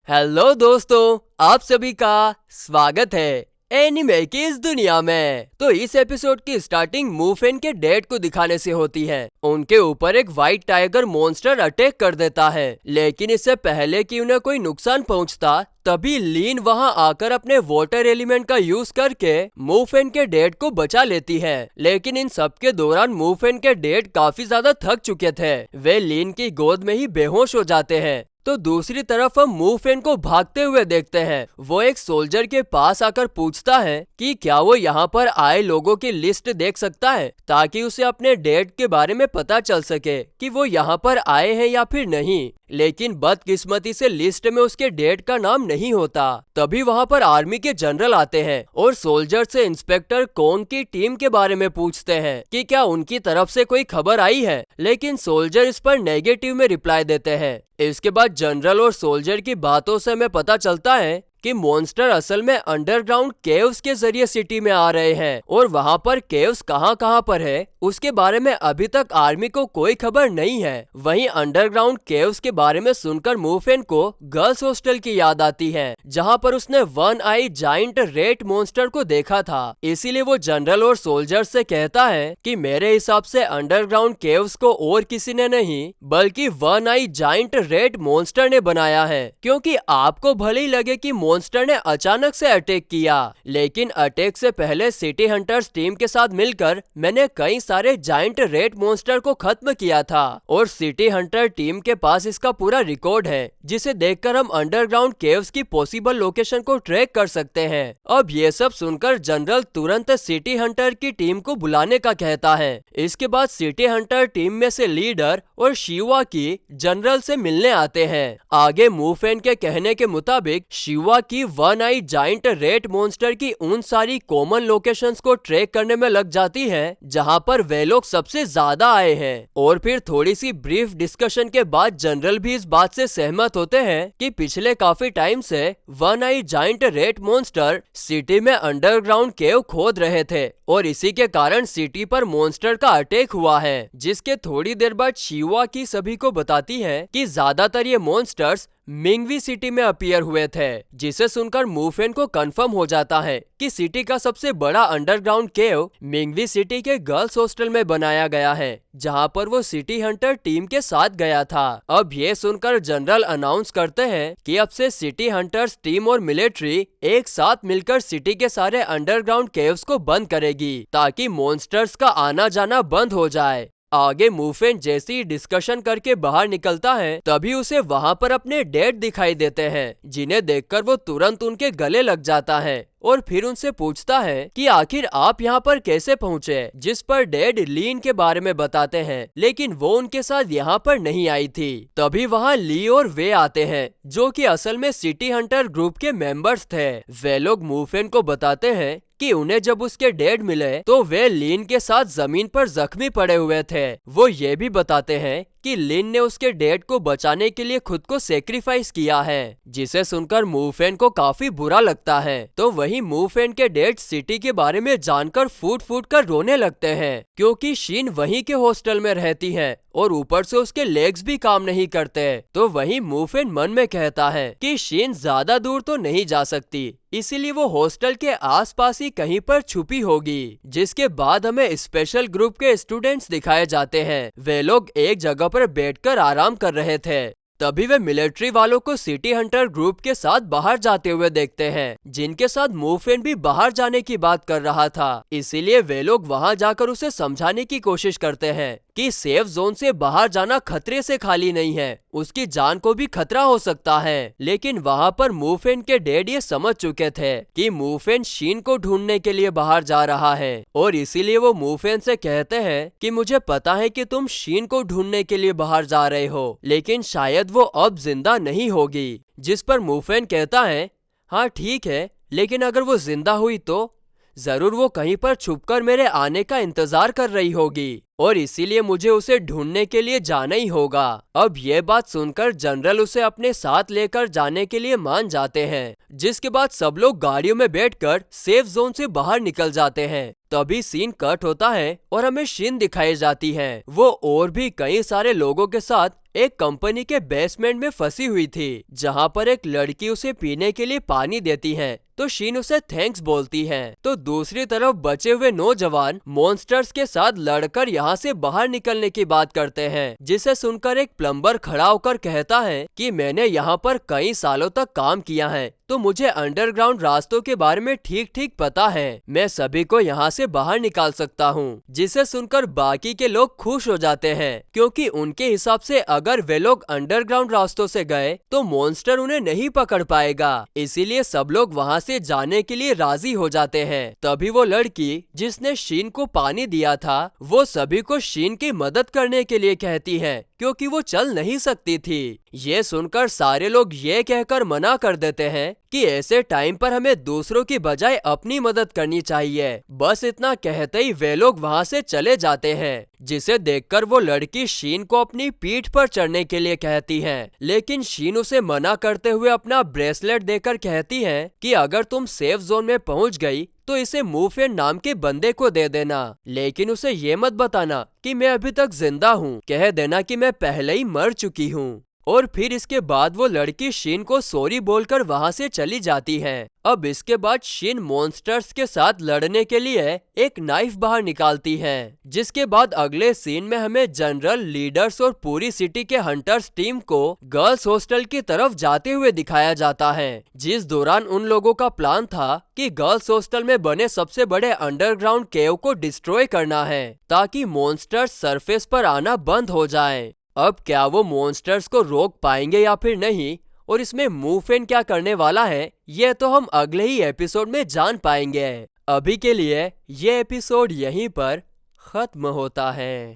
Hello दोस्तों, आप सभी का स्वागत है एनिमे की इस दुनिया में। तो इस एपिसोड की स्टार्टिंग मूफेन के डैड को दिखाने से होती है। उनके ऊपर एक व्हाइट टाइगर मॉन्स्टर अटैक कर देता है, लेकिन इससे पहले कि उन्हें कोई नुकसान पहुंचता, तभी लीन वहां आकर अपने वाटर एलिमेंट का यूज करके मूफेन के डैड को बचा लेती है। लेकिन इन सब के दौरान मूफेन के डैड काफी ज्यादा थक चुके थे। वे लीन की गोद में ही बेहोश हो जाते हैं। तो दूसरी तरफ हम मूफेन को भागते हुए देखते हैं। वो एक सोल्जर के पास आकर पूछता है कि क्या वो यहाँ पर आए लोगों की लिस्ट देख सकता है, ताकि उसे अपने डैड के बारे में पता चल सके कि वो यहाँ पर आए हैं या फिर नहीं। लेकिन बदकिस्मती से लिस्ट में उसके डैड का नाम नहीं होता। तभी वहाँ पर आर्मी के जनरल आते हैं और सोल्जर से इंस्पेक्टर कॉन्ग की टीम के बारे में पूछते हैं कि क्या उनकी तरफ से कोई खबर आई है, लेकिन सोल्जर इस पर नेगेटिव में रिप्लाई देते हैं। इसके बाद जनरल और सोल्जर की बातों से हमें पता चलता है कि मॉन्स्टर असल में अंडरग्राउंड केव्स के जरिए सिटी में आ रहे हैं, और वहाँ पर केव्स कहाँ पर है उसके बारे में अभी तक आर्मी को कोई खबर नहीं है। वहीं अंडरग्राउंड केव्स के बारे में सुनकर मूफेन को गर्ल्स हॉस्टल की याद आती है, जहाँ पर उसने वन आई जाइंट रेट मॉन्स्टर को देखा था। इसीलिए वो जनरल और सोल्जर से कहता है कि मेरे हिसाब से अंडरग्राउंड केव्स को और किसी ने नहीं बल्कि वन आई जाइंट रेट मॉन्स्टर ने बनाया है, क्योंकि आपको भले ही लगे कि मॉन्स्टर ने अचानक से अटैक किया, लेकिन अटैक से पहले सिटी हंटर्स टीम के साथ मिलकर मैंने कई सारे जाइंट रेड मॉन्स्टर को खत्म किया था, और सिटी हंटर टीम के पास इसका पूरा रिकॉर्ड है, जिसे देखकर हम अंडरग्राउंड केव्स की पॉसिबल लोकेशन को ट्रैक कर सकते हैं। अब ये सब सुनकर जनरल तुरंत सिटी हंटर की टीम को बुलाने का कहता है। इसके बाद सिटी हंटर टीम में से लीडर और शिवा की जनरल से मिलने आते हैं। आगे मूफेन के कहने के मुताबिक शिवा की वन आई जाइंट रेट मॉन्स्टर की उन सारी कॉमन लोकेशंस को ट्रैक करने में लग जाती है जहां पर वे लोग सबसे ज्यादा आए हैं। और फिर थोड़ी सी ब्रीफ डिस्कशन के बाद जनरल भी इस बात से सहमत होते हैं कि पिछले काफी टाइम से वन आई जाइंट रेट मॉन्स्टर सिटी में अंडरग्राउंड केव खोद रहे थे, और इसी के कारण सिटी पर मॉन्स्टर का अटैक हुआ है। जिसके थोड़ी देर बाद शिवा की सभी को बताती है कि ज्यादातर ये मॉन्स्टर्स मिंगवी सिटी में अपीयर हुए थे, जिसे सुनकर मूफेन को कंफर्म हो जाता है कि सिटी का सबसे बड़ा अंडरग्राउंड केव मिंगवी सिटी के गर्ल्स हॉस्टल में बनाया गया है, जहां पर वो सिटी हंटर टीम के साथ गया था। अब ये सुनकर जनरल अनाउंस करते हैं कि अब से सिटी हंटर्स टीम और मिलिट्री एक साथ मिलकर सिटी के सारे अंडरग्राउंड केव्स को बंद करेगी, ताकि मॉन्स्टर्स का आना जाना बंद हो जाए। आगे मूफेन जैसे ही डिस्कशन करके बाहर निकलता है, तभी उसे वहां पर अपने डैड दिखाई देते हैं, जिन्हें देखकर वो तुरंत उनके गले लग जाता है और फिर उनसे पूछता है कि आखिर आप यहाँ पर कैसे पहुँचे। जिस पर डैड लीन के बारे में बताते हैं, लेकिन वो उनके साथ यहाँ पर नहीं आई थी। तभी वहाँ ली और वे आते हैं, जो कि असल में सिटी हंटर ग्रुप के मेंबर्स थे। वे लोग मूफेन को बताते हैं कि उन्हें जब उसके डैड मिले तो वे लीन के साथ जमीन पर जख्मी पड़े हुए थे। वो ये भी बताते हैं कि लिन ने उसके डैड को बचाने के लिए खुद को सेक्रीफाइस किया है, जिसे सुनकर मूफेन को काफी बुरा लगता है। तो वहीं मूफेन के डैड सिटी के बारे में जानकर फूट फूट कर रोने लगते हैं, क्योंकि शीन वहीं के हॉस्टल में रहती है और ऊपर से उसके लेग्स भी काम नहीं करते। तो वहीं मूफेन मन में कहता है कि शीन ज्यादा दूर तो नहीं जा सकती, इसीलिए वो हॉस्टल के आसपास ही कहीं पर छुपी होगी। जिसके बाद हमें स्पेशल ग्रुप के स्टूडेंट्स दिखाए जाते हैं। वे लोग एक जगह पर बैठकर आराम कर रहे थे। तभी वे मिलिट्री वालों को सिटी हंटर ग्रुप के साथ बाहर जाते हुए देखते हैं, जिनके साथ मूफेन भी बाहर जाने की बात कर रहा था। इसीलिए वे लोग वहां जाकर उसे समझाने की कोशिश करते हैं कि सेफ जोन से बाहर जाना खतरे से खाली नहीं है, उसकी जान को भी खतरा हो सकता है। लेकिन वहां पर मूफेन के डैड ये समझ चुके थे कि मूफेन शीन को ढूंढने के लिए बाहर जा रहा है, और इसीलिए वो मूफेन से कहते हैं कि मुझे पता है कि तुम शीन को ढूंढने के लिए बाहर जा रहे हो, लेकिन शायद वो अब जिंदा नहीं होगी। जिस पर मूफेन कहता है, हाँ ठीक है, लेकिन अगर वो जिंदा हुई तो जरूर वो कहीं पर छुपकर मेरे आने का इंतजार कर रही होगी और इसीलिए मुझे उसे ढूंढने के लिए जाना ही होगा। अब ये बात सुनकर जनरल उसे अपने साथ लेकर जाने के लिए मान जाते हैं, जिसके बाद सब लोग गाड़ियों में बैठकर सेफ जोन से बाहर निकल जाते हैं। तभी सीन कट होता है और हमें शीन दिखाई जाती है। वो और भी कई सारे लोगों के साथ एक कंपनी के बेसमेंट में फंसी हुई थी, जहाँ पर एक लड़की उसे पीने के लिए पानी देती है तो शीन उसे थैंक्स बोलती है। तो दूसरी तरफ बचे हुए नौजवान मॉन्स्टर्स के साथ लड़कर यहाँ से बाहर निकलने की बात करते हैं, जिसे सुनकर एक प्लम्बर खड़ा होकर कहता है कि मैंने यहाँ पर कई सालों तक काम किया है तो मुझे अंडरग्राउंड रास्तों के बारे में ठीक ठीक पता है, मैं सभी को यहाँ से बाहर निकाल सकता हूँ। जिसे सुनकर बाकी के लोग खुश हो जाते हैं, क्योंकि उनके हिसाब से अगर वे लोग अंडरग्राउंड रास्तों से गए तो मॉन्स्टर उन्हें नहीं पकड़ पाएगा, इसीलिए सब लोग वहाँ से जाने के लिए राजी हो जाते हैं। तभी वो लड़की जिसने शीन को पानी दिया था वो सभी को शीन की मदद करने के लिए कहती है, क्योंकि वो चल नहीं सकती थी। ये सुनकर सारे लोग ये कहकर मना कर देते हैं कि ऐसे टाइम पर हमें दूसरों की बजाय अपनी मदद करनी चाहिए। बस इतना कहते ही वे लोग वहाँ से चले जाते हैं, जिसे देखकर वो लड़की शीन को अपनी पीठ पर चढ़ने के लिए कहती है, लेकिन शीन उसे मना करते हुए अपना ब्रेसलेट देकर कहती है कि अगर तुम सेफ जोन में पहुँच गई तो इसे मूफेन नाम के बंदे को दे देना, लेकिन उसे ये मत बताना कि मैं अभी तक जिंदा हूँ, कह देना कि मैं पहले ही मर चुकी हूँ। और फिर इसके बाद वो लड़की शीन को सॉरी बोलकर वहाँ से चली जाती है। अब इसके बाद शीन मॉन्स्टर्स के साथ लड़ने के लिए एक नाइफ बाहर निकालती है, जिसके बाद अगले सीन में हमें जनरल, लीडर्स और पूरी सिटी के हंटर्स टीम को गर्ल्स हॉस्टल की तरफ जाते हुए दिखाया जाता है, जिस दौरान उन लोगों का प्लान था कि गर्ल्स हॉस्टल में बने सबसे बड़े अंडरग्राउंड केव को डिस्ट्रॉय करना है ताकि मॉन्स्टर्स सरफेस पर आना बंद हो जाए। अब क्या वो मॉन्स्टर्स को रोक पाएंगे या फिर नहीं, और इसमें मूफेन क्या करने वाला है, ये तो हम अगले ही एपिसोड में जान पाएंगे। अभी के लिए ये एपिसोड यहीं पर खत्म होता है।